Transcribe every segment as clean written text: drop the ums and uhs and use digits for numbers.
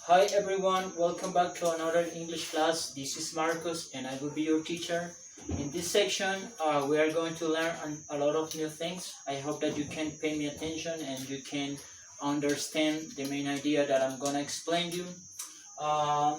Hi everyone, welcome back to another English class. This is Marcos and I will be your teacher. In this section, we are going to learn a lot of new things. I hope that you can pay me attention and you can understand the main idea that I'm going to explain you. Uh,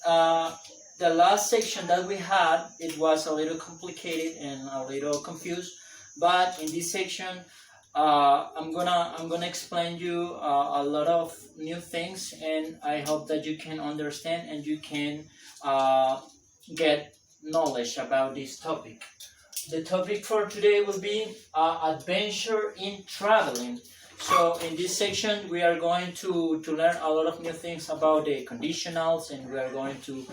the last section that we had, it was a little complicated and a little confused, but in this section, I'm gonna explain you a lot of new things, and I hope that you can understand and you can get knowledge about this topic. The topic for today will be adventure in traveling. So in this section we are going to learn a lot of new things about the conditionals, and we are going to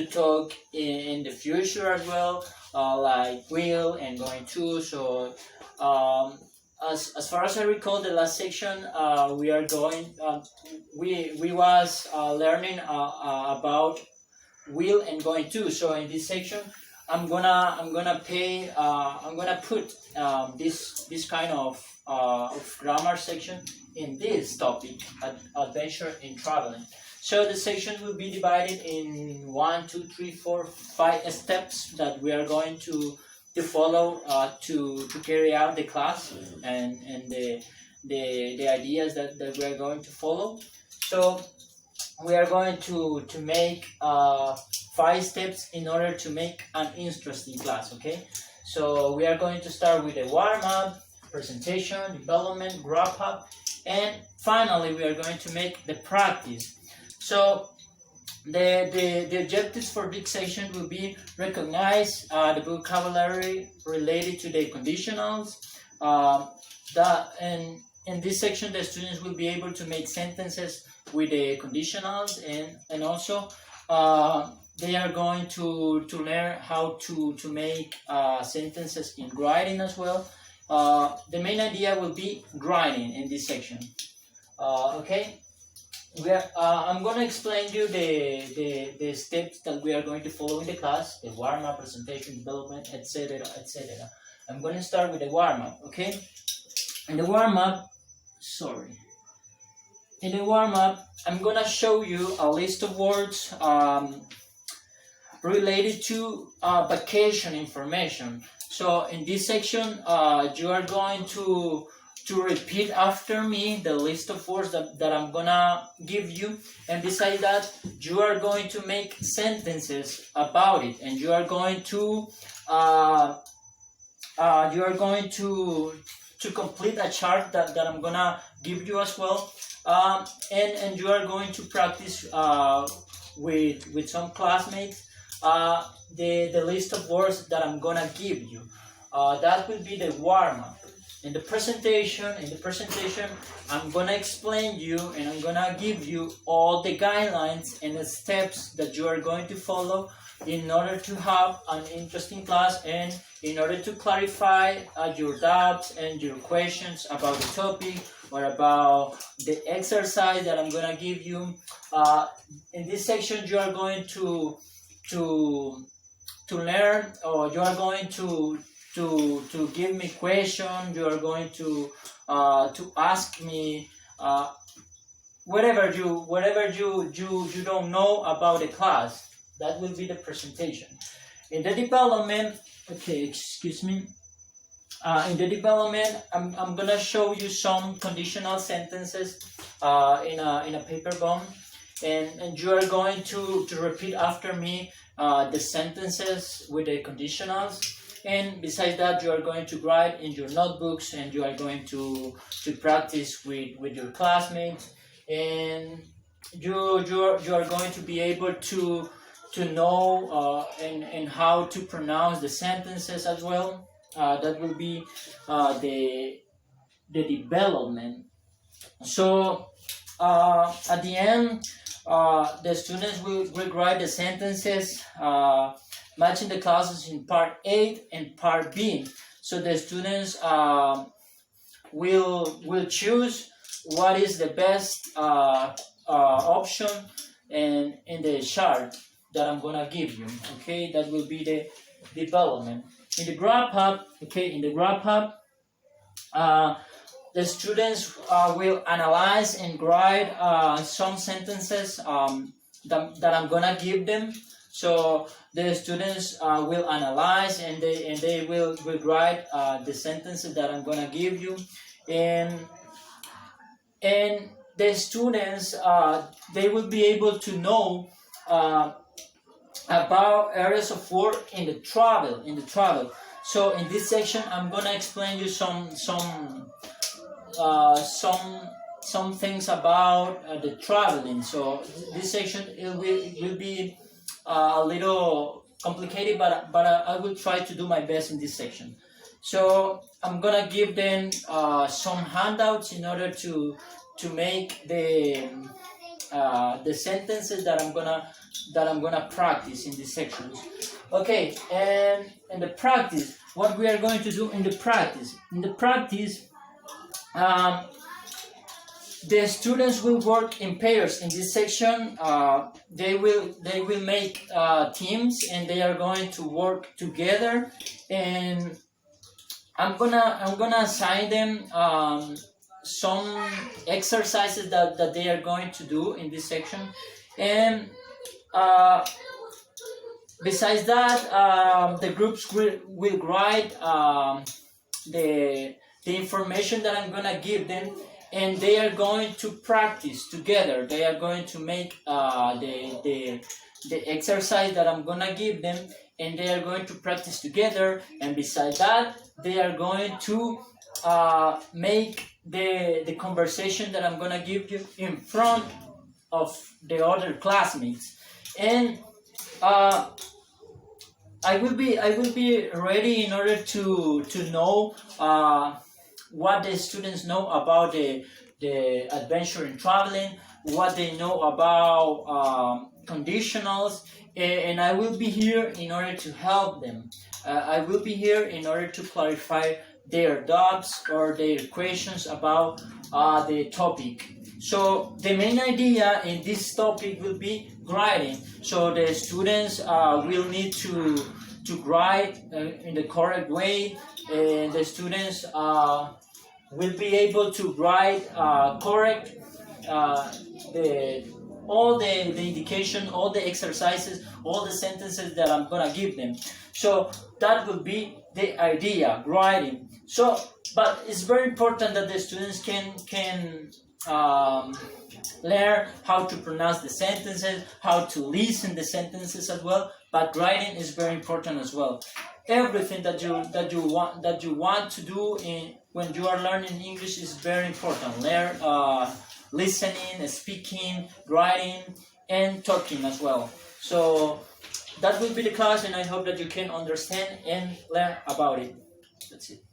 talk in the future as well, like will and going to. So as far as I recall, the last section we was learning about will and going to. So in this section, I'm gonna put this kind of grammar section in this topic, adventure in traveling. So the section will be divided in 1, 2, 3, 4, 5 steps that we are going to follow to carry out the class and the ideas that we are going to follow. So we are going to make 5 steps in order to make an interesting class, okay? So we are going to start with a warm-up, presentation, development, wrap-up, and finally we are going to make the practice. So the objectives for this section will be recognize the vocabulary related to the conditionals. And in this section, the students will be able to make sentences with the conditionals, and also they are going to learn how to make sentences in writing as well. The main idea will be writing in this section. Okay. I'm going to explain you the steps that we are going to follow in the class, the warm-up, presentation, development, etc., etc. I'm going to start with the warm-up, okay? In the warm-up, I'm going to show you a list of words related to vacation information. So in this section, you are going to repeat after me the list of words that I'm gonna give you, and besides that, you are going to make sentences about it, and you are going to complete a chart that I'm gonna give you as well, and you are going to practice with some classmates the list of words that I'm gonna give you. That will be the warm-up. In the presentation, I'm gonna explain you and I'm gonna give you all the guidelines and the steps that you are going to follow in order to have an interesting class, and in order to clarify your doubts and your questions about the topic or about the exercise that I'm gonna give you. In this section, you are going to learn, or you are going to give me questions. You are going to ask me whatever you don't know about the class. That will be the presentation. In the development, in the development, I'm gonna show you some conditional sentences in a paper bone, and you are going to repeat after me the sentences with the conditionals. And besides that, you are going to write in your notebooks, and you are going to practice with your classmates, and you are going to be able to know and how to pronounce the sentences as well. That will be the development. So at the end, the students will write the sentences matching the classes in part A and part B. So the students will choose what is the best option and in the chart that I'm gonna give you. Okay, that will be the development. In the wrap up, the students will analyze and write some sentences that I'm gonna give them. So the students will analyze and they will write the sentences that I'm gonna give you, and the students they will be able to know about areas of work in the travel. So in this section, I'm gonna explain you some things about the traveling. So this section it will be a little complicated, but I will try to do my best in this section. So I'm gonna give them some handouts in order to make the sentences that I'm gonna practice in these sections. Okay, and in the practice, what we are going to do in the practice? The students will work in pairs in this section. They will make teams, and they are going to work together. And I'm gonna assign them some exercises that they are going to do in this section, and besides that, the groups will write the information that I'm gonna give them, and they are going to practice together. They are going to make the exercise that I'm gonna give them, and they are going to practice together. And besides that, they are going to make the conversation that I'm gonna give you in front of the other classmates. And I will be ready in order to know what the students know about the adventure in traveling, what they know about conditionals, and I will be here in order to help them. I will be here in order to clarify their doubts or their questions about the topic. So the main idea in this topic will be writing. So the students will need to write in the correct way, and the students will be able to write correct all the indication, all the exercises, all the sentences that I'm gonna give them. So that will be the idea, writing. So, but it's very important that the students can learn how to pronounce the sentences, how to listen the sentences as well. But writing is very important as well. Everything that you want to do when you are learning English is very important. Learn listening, speaking, writing, and talking as well. So that will be the class, and I hope that you can understand and learn about it. That's it.